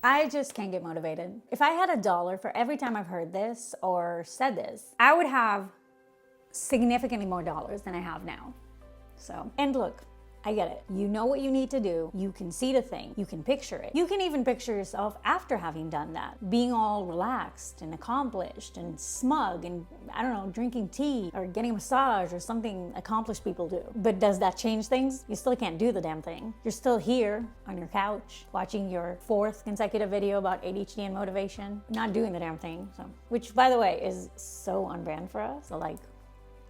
I just can't get motivated. If I had $1 for every time I've heard this or said this, I would have significantly more dollars than I have now. So, and look, I get it. You know what you need to do. You can see the thing. You can picture it. You can even picture yourself after having done that, being all relaxed and accomplished and smug and, I don't know, drinking tea or getting a massage or something accomplished people do. But does that change things? You still can't do the damn thing. You're still here on your couch watching your 4th consecutive video about ADHD and motivation, not doing the damn thing. So, which, by the way, is so on brand for us. So like,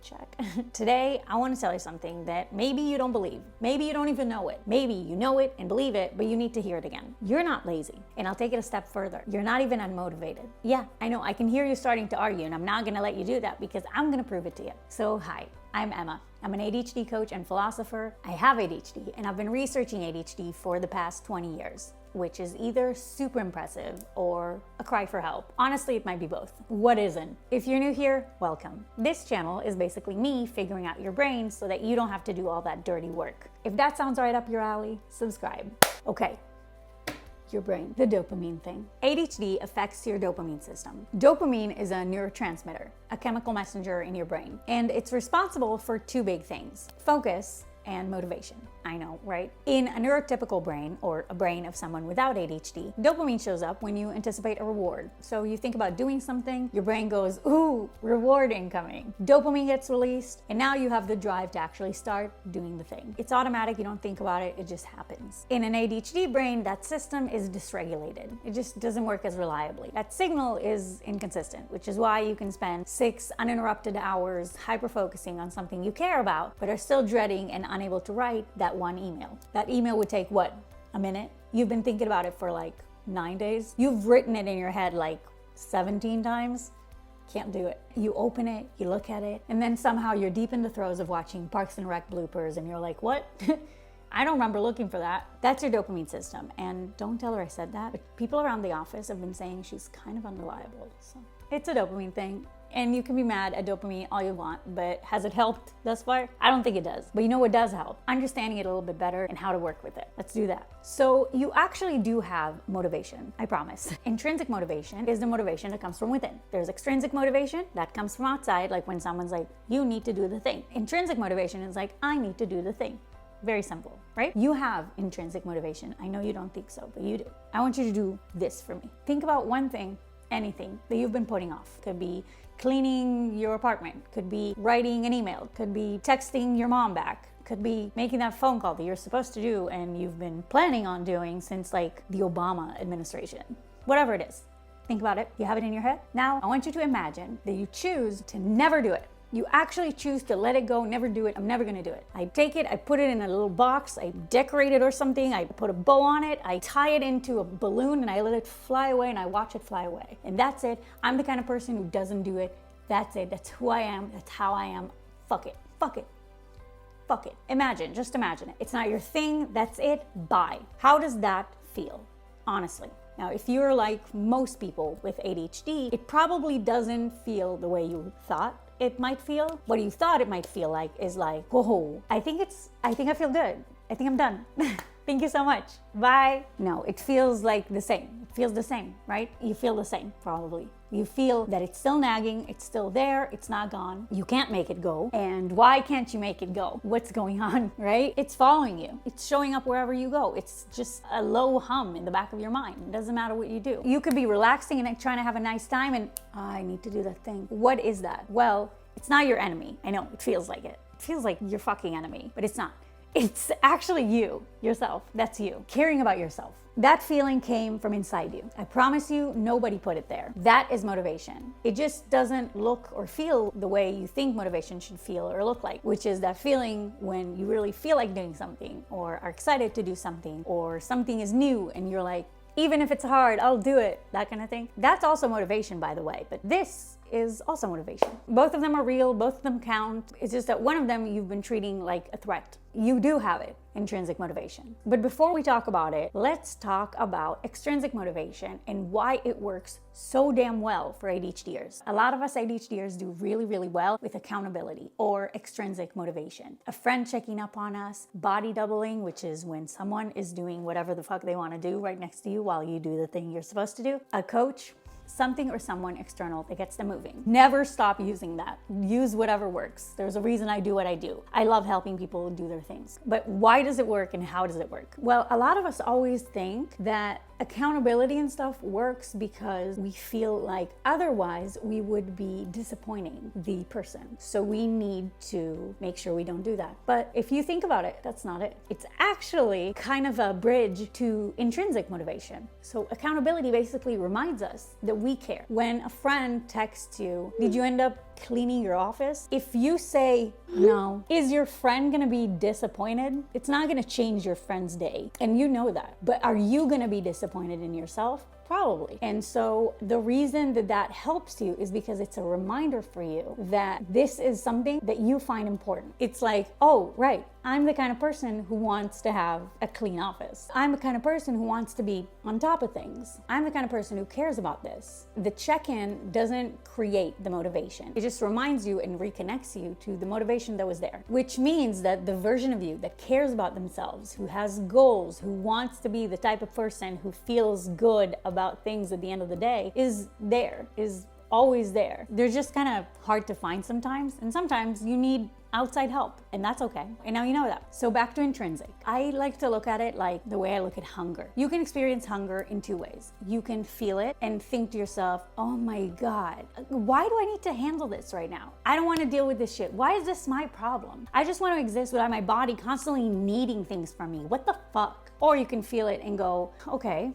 check. Today, I want to tell you something that maybe you don't believe. Maybe you don't even know it. Maybe you know it and believe it, but you need to hear it again. You're not lazy. And I'll take it a step further. You're not even unmotivated. Yeah, I know. I can hear you starting to argue, and I'm not going to let you do that because I'm going to prove it to you. So, hi, I'm Emma. I'm an ADHD coach and philosopher. I have ADHD, and I've been researching ADHD for the past 20 years. Which is either super impressive or a cry for help. Honestly, it might be both. What isn't? If you're new here, welcome. This channel is basically me figuring out your brain so that you don't have to do all that dirty work. If that sounds right up your alley, subscribe. Okay. Your brain, the dopamine thing. ADHD affects your dopamine system. Dopamine is a neurotransmitter, a chemical messenger in your brain, and it's responsible for 2 big things: focus and motivation. I know, right? In a neurotypical brain, or a brain of someone without ADHD, dopamine shows up when you anticipate a reward. So you think about doing something, your brain goes, ooh, reward incoming. Dopamine gets released, and now you have the drive to actually start doing the thing. It's automatic, you don't think about it, it just happens. In an ADHD brain, that system is dysregulated. It just doesn't work as reliably. That signal is inconsistent, which is why you can spend 6 uninterrupted hours hyper-focusing on something you care about, but are still dreading and unable to write that one email. That email would take, what, a minute? You've been thinking about it for like 9 days. You've written it in your head like 17 times. Can't do it. You open it, you look at it, and then somehow you're deep in the throes of watching Parks and Rec bloopers, and you're like, what? I don't remember looking for that. That's your dopamine system. And don't tell her I said that, but people around the office have been saying she's kind of unreliable. So it's a dopamine thing. And you can be mad at dopamine all you want, but has it helped thus far? I don't think it does. But you know what does help? Understanding it a little bit better and how to work with it. Let's do that. So you actually do have motivation, I promise. Intrinsic motivation is the motivation that comes from within. There's extrinsic motivation that comes from outside, like when someone's like, you need to do the thing. Intrinsic motivation is like, I need to do the thing. Very simple, right? You have intrinsic motivation. I know you don't think so, but you do. I want you to do this for me. Think about one thing, anything that you've been putting off. Could be cleaning your apartment, could be writing an email, could be texting your mom back, could be making that phone call that you're supposed to do and you've been planning on doing since like the Obama administration. Whatever it is. Think about it. You have it in your head. Now, I want you to imagine that you choose to never do it. You actually choose to let it go, never do it. I'm never gonna do it. I take it, I put it in a little box, I decorate it or something, I put a bow on it, I tie it into a balloon and I let it fly away and I watch it fly away. And that's it. I'm the kind of person who doesn't do it. That's it. That's who I am. That's how I am. Fuck it. Fuck it. Fuck it. Imagine, just imagine it. It's not your thing. That's it. Bye. How does that feel? Honestly. Now, if you're like most people with ADHD, it probably doesn't feel the way you thought it might feel. What you thought it might feel like is like, whoa, I think I feel good. I think I'm done. Thank you so much. Bye. No, it feels like the same. It feels the same, right? You feel the same, probably. You feel that it's still nagging, it's still there, it's not gone. You can't make it go. And why can't you make it go? What's going on, right? It's following you. It's showing up wherever you go. It's just a low hum in the back of your mind. It doesn't matter what you do. You could be relaxing and trying to have a nice time and, I need to do that thing. What is that? Well, it's not your enemy. I know, it feels like it. It feels like your fucking enemy, but it's not. It's actually you, yourself. That's you, caring about yourself. That feeling came from inside you. I promise you, nobody put it there. That is motivation. It just doesn't look or feel the way you think motivation should feel or look like, which is that feeling when you really feel like doing something or are excited to do something or something is new and you're like, even if it's hard, I'll do it, that kind of thing. That's also motivation, by the way. But this is also motivation. Both of them are real, both of them count. It's just that one of them you've been treating like a threat. You do have it, intrinsic motivation. But before we talk about it, let's talk about extrinsic motivation and why it works so damn well for ADHDers. A lot of us ADHDers do really, really well with accountability or extrinsic motivation. A friend checking up on us, body doubling, which is when someone is doing whatever the fuck they want to do right next to you while you do the thing you're supposed to do. A coach, something or someone external that gets them moving. Never stop using that. Use whatever works. There's a reason I do what I do. I love helping people do their things. But why does it work and how does it work? Well, a lot of us always think that accountability and stuff works because we feel like otherwise we would be disappointing the person. So we need to make sure we don't do that. But if you think about it, that's not it. It's actually kind of a bridge to intrinsic motivation. So accountability basically reminds us that we care. When a friend texts you, did you end up cleaning your office? If you say no, is your friend gonna be disappointed? It's not gonna change your friend's day, and you know that. But are you gonna be disappointed in yourself? Probably. And so the reason that that helps you is because it's a reminder for you that this is something that you find important. It's like, oh, right, I'm the kind of person who wants to have a clean office. I'm the kind of person who wants to be on top of things. I'm the kind of person who cares about this. The check-in doesn't create the motivation. It just reminds you and reconnects you to the motivation that was there, which means that the version of you that cares about themselves, who has goals, who wants to be the type of person who feels good about things at the end of the day is always there. They're just kind of hard to find sometimes, and sometimes you need outside help, and that's okay. And now you know that. So back to intrinsic. I like to look at it like the way I look at hunger. You can experience hunger in two ways. You can feel it and think to yourself, oh my God, why do I need to handle this right now? I don't want to deal with this shit. Why is this my problem? I just want to exist without my body constantly needing things from me. What the fuck? Or you can feel it and go, okay,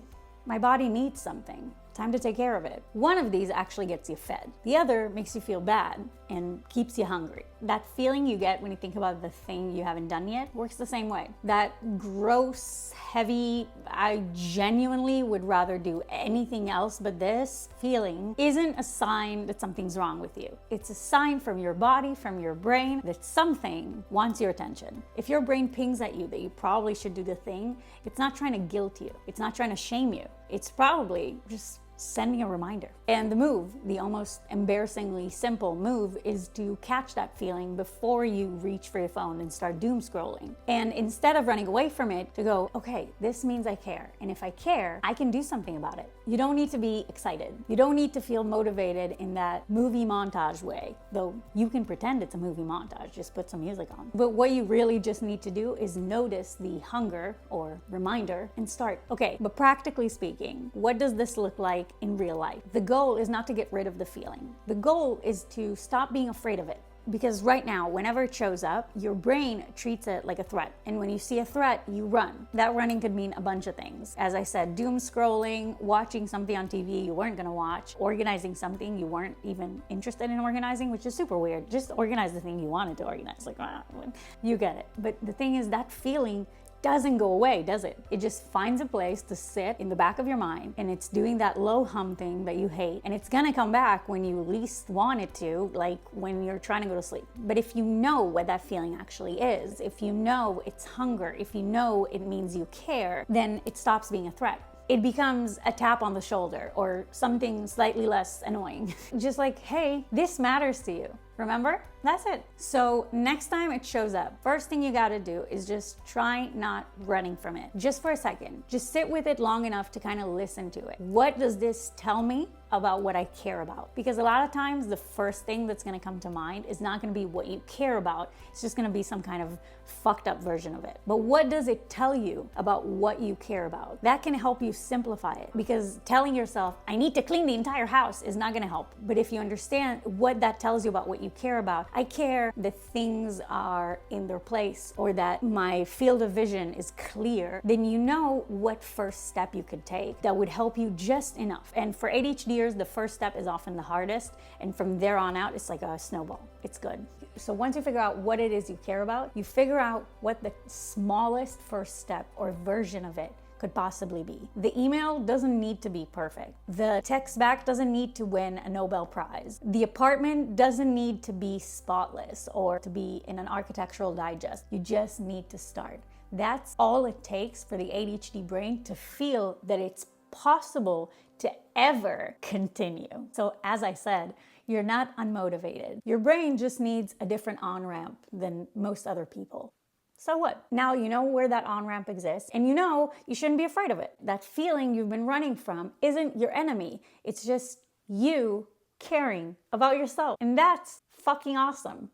my body needs something. Time to take care of it. One of these actually gets you fed. The other makes you feel bad and keeps you hungry. That feeling you get when you think about the thing you haven't done yet works the same way. That gross, heavy, I genuinely would rather do anything else but this feeling isn't a sign that something's wrong with you. It's a sign from your body, from your brain, that something wants your attention. If your brain pings at you that you probably should do the thing, it's not trying to guilt you. It's not trying to shame you. It's probably just sending a reminder. And the move, the almost embarrassingly simple move, is to catch that feeling before you reach for your phone and start doom scrolling. And instead of running away from it, to go, okay, this means I care. And if I care, I can do something about it. You don't need to be excited. You don't need to feel motivated in that movie montage way, though you can pretend it's a movie montage, just put some music on. But what you really just need to do is notice the hunger or reminder and start. Okay, but practically speaking, what does this look like in real life? The goal is not to get rid of the feeling. The goal is to stop being afraid of it. Because right now, whenever it shows up, your brain treats it like a threat. And when you see a threat, you run. That running could mean a bunch of things. As I said, doom scrolling, watching something on TV you weren't gonna watch, organizing something you weren't even interested in organizing, which is super weird. Just organize the thing you wanted to organize. Like, you get it. But the thing is, that feeling doesn't go away, does it? It just finds a place to sit in the back of your mind, and it's doing that low hum thing that you hate, and it's gonna come back when you least want it to, like when you're trying to go to sleep. But if you know what that feeling actually is, if you know it's hunger, if you know it means you care, then it stops being a threat. It becomes a tap on the shoulder or something slightly less annoying. Just like, hey, this matters to you. Remember? That's it. So next time it shows up, first thing you gotta do is just try not running from it. Just for a second. Just sit with it long enough to kind of listen to it. What does this tell me about what I care about? Because a lot of times the first thing that's gonna come to mind is not gonna be what you care about. It's just gonna be some kind of fucked up version of it. But what does it tell you about what you care about? That can help you simplify it, because telling yourself, I need to clean the entire house, is not gonna help. But if you understand what that tells you about what you care about, I care that things are in their place, or that my field of vision is clear, then you know what first step you could take that would help you just enough. And for ADHDers, the first step is often the hardest, and from there on out, it's like a snowball. It's good. So once you figure out what it is you care about, you figure out what the smallest first step or version of it could possibly be. The email doesn't need to be perfect. The text back doesn't need to win a Nobel Prize. The apartment doesn't need to be spotless or to be in an architectural digest. You just need to start. That's all it takes for the ADHD brain to feel that it's possible to ever continue. So as I said, you're not unmotivated. Your brain just needs a different on-ramp than most other people. So what? Now you know where that on-ramp exists, and you know you shouldn't be afraid of it. That feeling you've been running from isn't your enemy. It's just you caring about yourself. And that's fucking awesome.